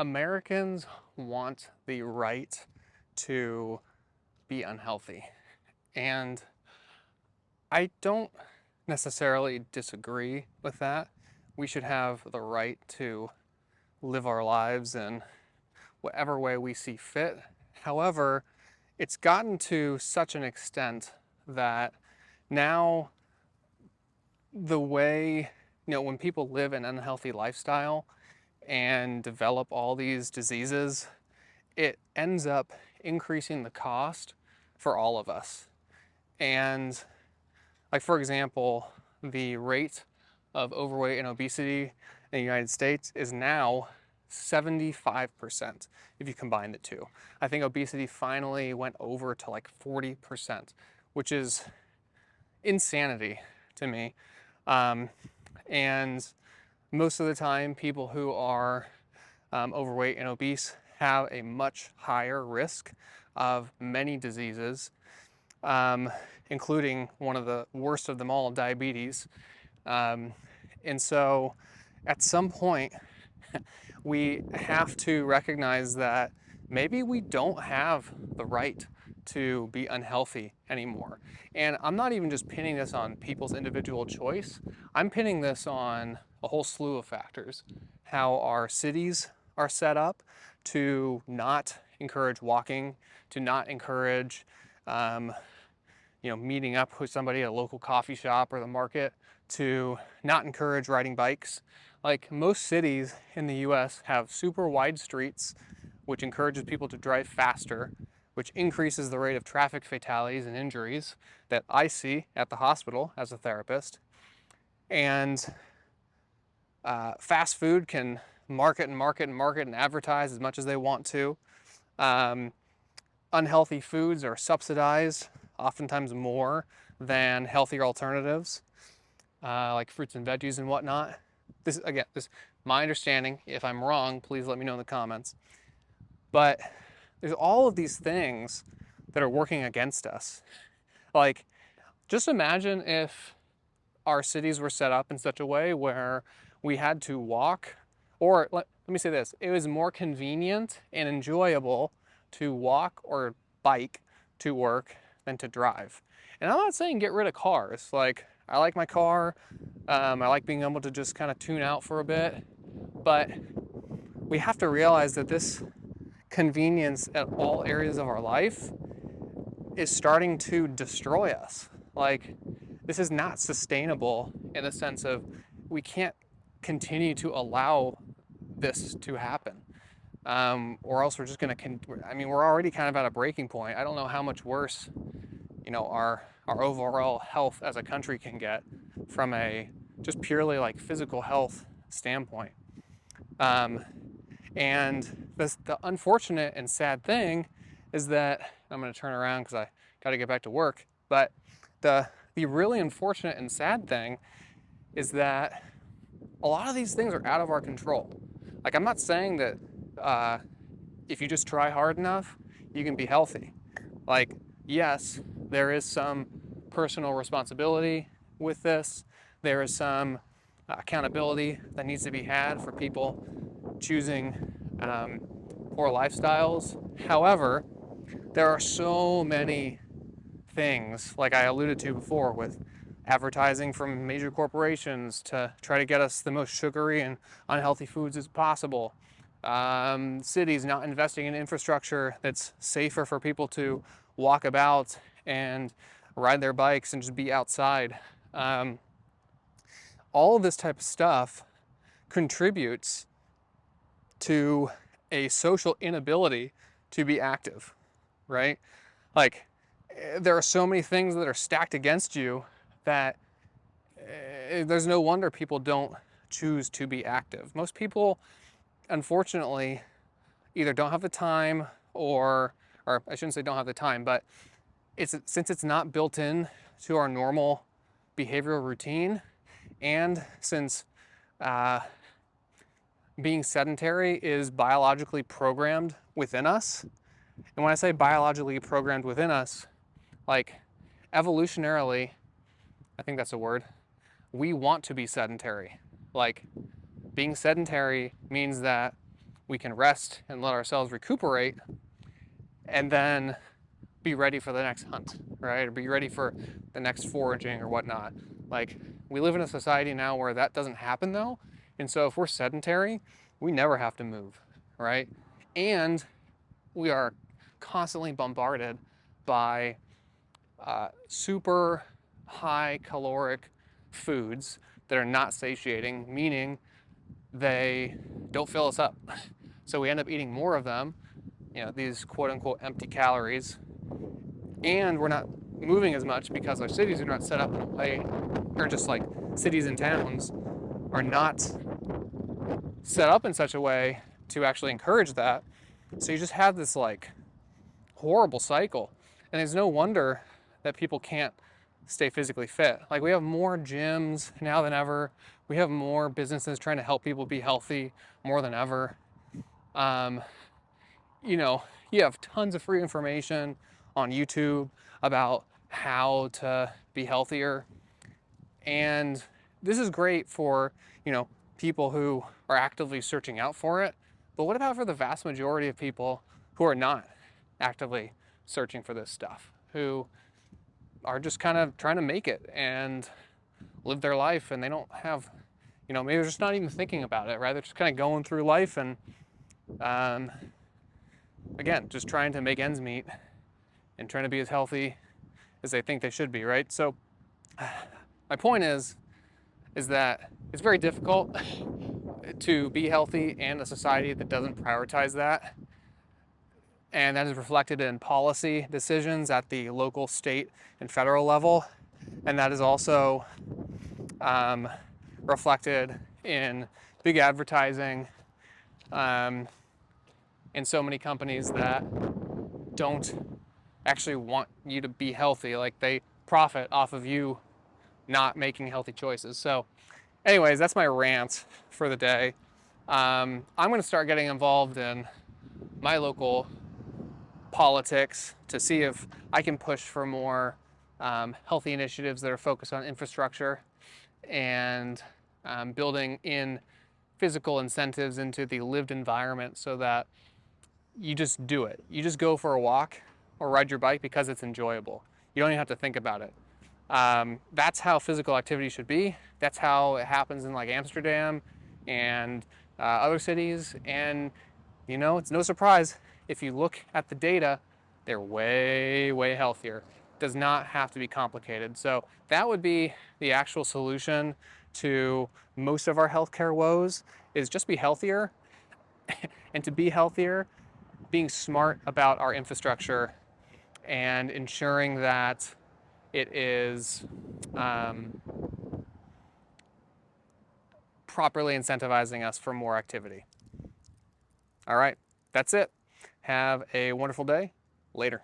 Americans want the right to be unhealthy. And I don't necessarily disagree with that. We should have the right to live our lives in whatever way we see fit. However, it's gotten to such an extent that now the way, when people live an unhealthy lifestyle and develop all these diseases, it ends up increasing the cost for all of us. And like, for example, the rate of overweight and obesity in the United States is now 75% if you combine the two. I think obesity finally went over to like 40%, which is insanity to me. And most of the time, people who are overweight and obese have a much higher risk of many diseases, including one of the worst of them all, diabetes. And so at some point, we have to recognize that maybe we don't have the right to be unhealthy anymore. And I'm not even just pinning this on people's individual choice. I'm pinning this on a whole slew of factors. How our cities are set up to not encourage walking, to not encourage meeting up with somebody at a local coffee shop or the market, to not encourage riding bikes. Like, most cities in the US have super wide streets, which encourages people to drive faster, which increases the rate of traffic fatalities and injuries that I see at the hospital as a therapist. And fast food can market and advertise as much as they want to. Unhealthy foods are subsidized oftentimes more than healthier alternatives, like fruits and veggies and whatnot. This is my understanding. If I'm wrong, please let me know in the comments. But there's all of these things that are working against us. Like, just imagine if our cities were set up in such a way where we had to walk, or let me say this, it was more convenient and enjoyable to walk or bike to work than to drive. And I'm not saying get rid of cars. Like, I like my car. I like being able to just kind of tune out for a bit. But we have to realize that this convenience at all areas of our life is starting to destroy us. Like, this is not sustainable in the sense of we can't continue to allow this to happen. Or else we're just going to, we're already kind of at a breaking point. I don't know how much worse, our overall health as a country can get from a just purely like physical health standpoint. And the unfortunate and sad thing is that, I'm going to turn around because I got to get back to work, but the really unfortunate and sad thing is that a lot of these things are out of our control. Like, I'm not saying that if you just try hard enough, you can be healthy. Like, yes, there is some personal responsibility with this. There is some accountability that needs to be had for people choosing poor lifestyles. However, there are so many things, like I alluded to before, with advertising from major corporations to try to get us the most sugary and unhealthy foods as possible. Cities not investing in infrastructure that's safer for people to walk about and ride their bikes and just be outside. All of this type of stuff contributes to a social inability to be active, right? Like, there are so many things that are stacked against you that there's no wonder people don't choose to be active. Most people, unfortunately, either don't have the time or I shouldn't say don't have the time, but since it's not built in to our normal behavioral routine, and since being sedentary is biologically programmed within us. And when I say biologically programmed within us, like, evolutionarily, I think that's a word, we want to be sedentary. Like, being sedentary means that we can rest and let ourselves recuperate, and then be ready for the next hunt, right? Or be ready for the next foraging or whatnot. Like, we live in a society now where that doesn't happen though. And so if we're sedentary, we never have to move, right? And we are constantly bombarded by super high caloric foods that are not satiating, meaning they don't fill us up. So we end up eating more of them, these quote unquote empty calories, and we're not moving as much because our cities are not set up in a way, or just like cities and towns are not set up in such a way to actually encourage that. So you just have this like horrible cycle. And it's no wonder that people can't stay physically fit. Like, we have more gyms now than ever. We have more businesses trying to help people be healthy more than ever. You have tons of free information on YouTube about how to be healthier. And this is great for, people who are actively searching out for it. But what about for the vast majority of people who are not actively searching for this stuff, who are just kind of trying to make it and live their life, and they don't have, maybe they're just not even thinking about it, right? They're just kind of going through life and, again, just trying to make ends meet and trying to be as healthy as they think they should be, right? So my point is that it's very difficult to be healthy in a society that doesn't prioritize that. And that is reflected in policy decisions at the local, state, and federal level. And that is also reflected in big advertising, in so many companies that don't actually want you to be healthy. Like, they profit off of you not making healthy choices. So anyways, that's my rant for the day. I'm going to start getting involved in my local politics to see if I can push for more healthy initiatives that are focused on infrastructure and building in physical incentives into the lived environment, so that you just do it. You just go for a walk or ride your bike because it's enjoyable. You don't even have to think about it. That's how physical activity should be. That's how it happens in like Amsterdam and other cities. And it's no surprise if you look at the data, they're way, way healthier. It does not have to be complicated. So that would be the actual solution to most of our healthcare woes, is just be healthier. And to be healthier, being smart about our infrastructure and ensuring that it is properly incentivizing us for more activity. All right, that's it. Have a wonderful day. Later.